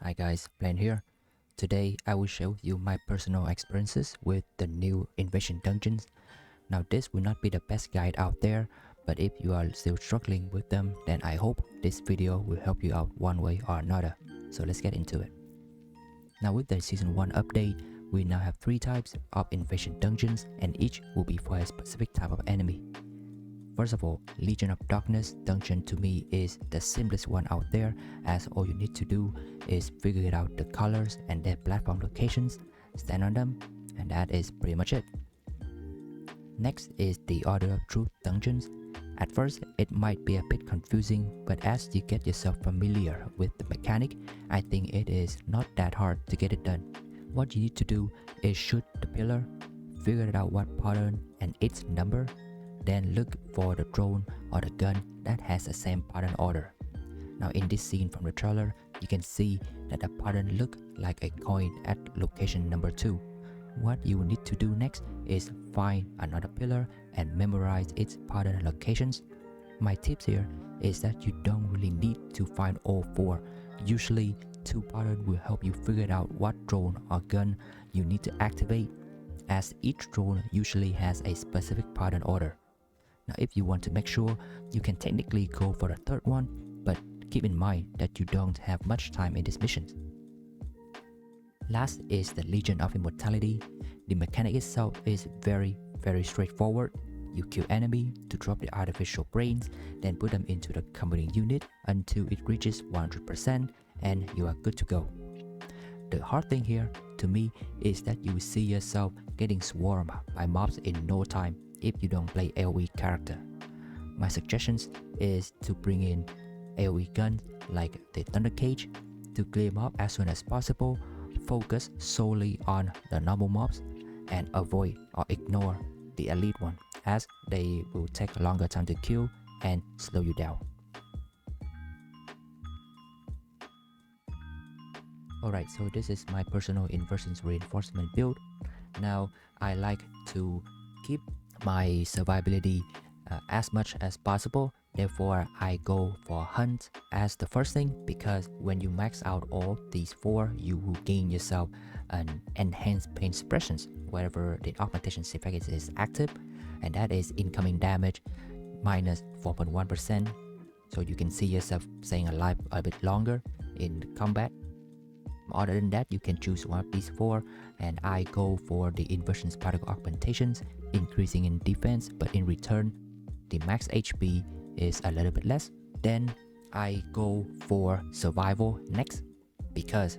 Hi guys, Blaine here. Today I will share with you my personal experiences with the new Invasion Dungeons. Now this will not be the best guide out there, but if you are still struggling with them, then I hope this video will help you out one way or another. So let's get into it. Now with the Season 1 update, we now have 3 types of Invasion Dungeons and each will be for a specific type of enemy. First of all, Legion of Darkness dungeon to me is the simplest one out there, as all you need to do is figure out the colors and their platform locations, stand on them, and that is pretty much it. Next is the Order of Truth dungeons. At first, it might be a bit confusing, but as you get yourself familiar with the mechanic, I think it is not that hard to get it done. What you need to do is shoot the pillar, figure out what pattern and its number, then look for the drone or the gun that has the same pattern order. Now in this scene from the trailer, you can see that the pattern look like a coin at location number 2. What you need to do next is find another pillar and memorize its pattern locations. My tips here is that you don't really need to find all 4. Usually 2 patterns will help you figure out what drone or gun you need to activate, as each drone usually has a specific pattern order. Now if you want to make sure, you can technically go for a third one, but keep in mind that you don't have much time in this mission. Last is the Legion of Immortality. The mechanic itself is very straightforward. You kill enemy to drop the artificial brains, then put them into the combating unit until it reaches 100% and you are good to go. The hard thing here to me is that you will see yourself getting swarmed by mobs in no time if you don't play AoE character. My suggestions is to bring in AoE guns like the Thunder Cage to clear mob as soon as possible, focus solely on the normal mobs, and avoid or ignore the elite one, as they will take a longer time to kill and slow you down. Alright, so this is my personal inversions reinforcement build. Now I like to keep my survivability as much as possible. Therefore, I go for hunt as the first thing, because when you max out all these 4, you will gain yourself an enhanced pain suppressions wherever the augmentation effect is active, and that is incoming damage minus 4.1%. So you can see yourself staying alive a bit longer in combat. Other than that, you can choose one of these 4, and I go for the inversions particle augmentations, increasing in defense, but in return the max HP is a little bit less. Then I go for survival next, because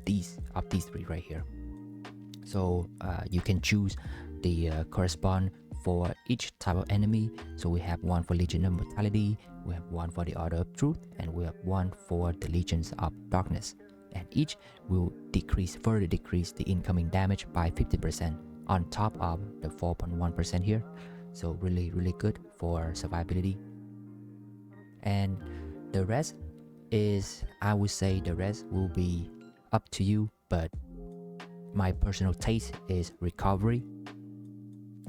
these 3 right here. So you can choose the correspond for each type of enemy. So we have one for Legion of Mortality, we have one for the Order of Truth, and we have one for the Legions of Darkness. And each will further decrease the incoming damage by 50% on top of the 4.1% here. So really good for survivability. And the rest is, I would say the rest will be up to you, but my personal taste is recovery,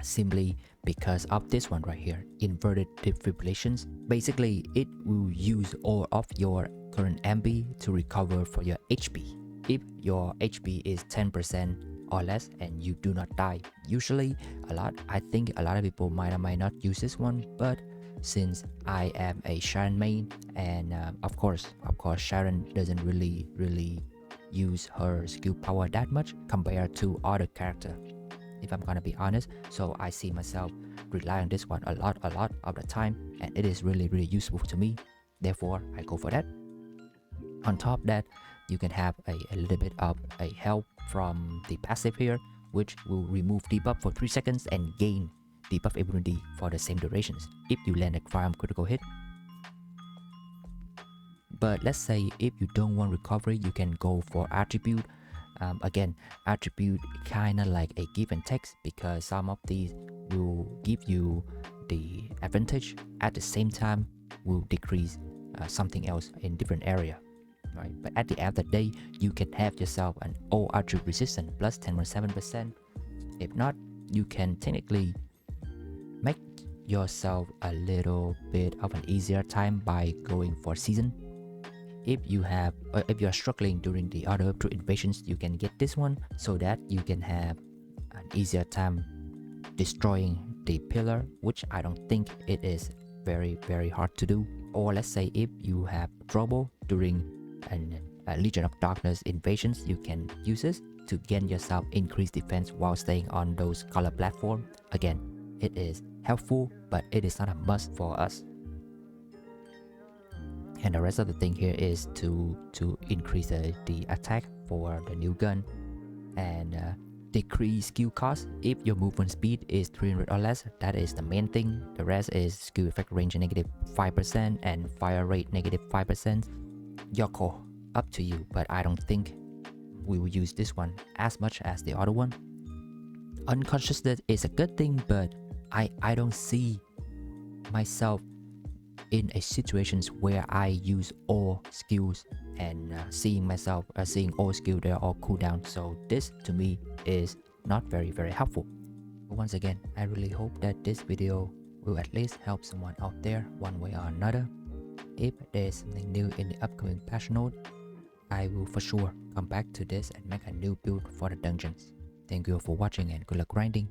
simply because of this one right here, inverted defibrillations. Basically it will use all of your current MP to recover for your HP. If your HP is 10% or less and you do not die, usually I think a lot of people might or might not use this one, but since I am a Sharon main, and of course Sharon doesn't really use her skill power that much compared to other character, if I'm gonna be honest. So I see myself rely on this one a lot of the time, and it is really useful to me. Therefore I go for that. On top of that, you can have a little bit of a help from the passive here, which will remove debuff for 3 seconds and gain debuff immunity for the same durations if you land a firearm critical hit. But let's say if you don't want recovery, you can go for attribute. Again, attribute kinda like a give and take, because some of these will give you the advantage, at the same time will decrease something else in different area, right? But at the end of the day, you can have yourself an all attribute resistance plus 10.7%. If not, you can technically make yourself a little bit of an easier time by going for season. if you have if you are struggling during the other true invasions, you can get this one so that you can have an easier time destroying the pillar, which I don't think it is very hard to do. Or let's say if you have trouble during a Legion of Darkness invasions, you can use this to gain yourself increased defense while staying on those color platform. Again, it is helpful, but it is not a must for us. And the rest of the thing here is to increase the attack for the new gun and decrease skill cost. If your movement speed is 300 or less, that is the main thing. The rest is skill effect range negative 5% and fire rate negative 5%. Your call, up to you, but I don't think we will use this one as much as the other one. Unconsciousness is a good thing, but I don't see myself in a situations where I use all skills and seeing all skills, they're all cooldown. So this to me is not very helpful. Once again, I really hope that this video will at least help someone out there one way or another. If there's something new in the upcoming patch note, I will for sure come back to this and make a new build for the dungeons. Thank you for watching and good luck grinding.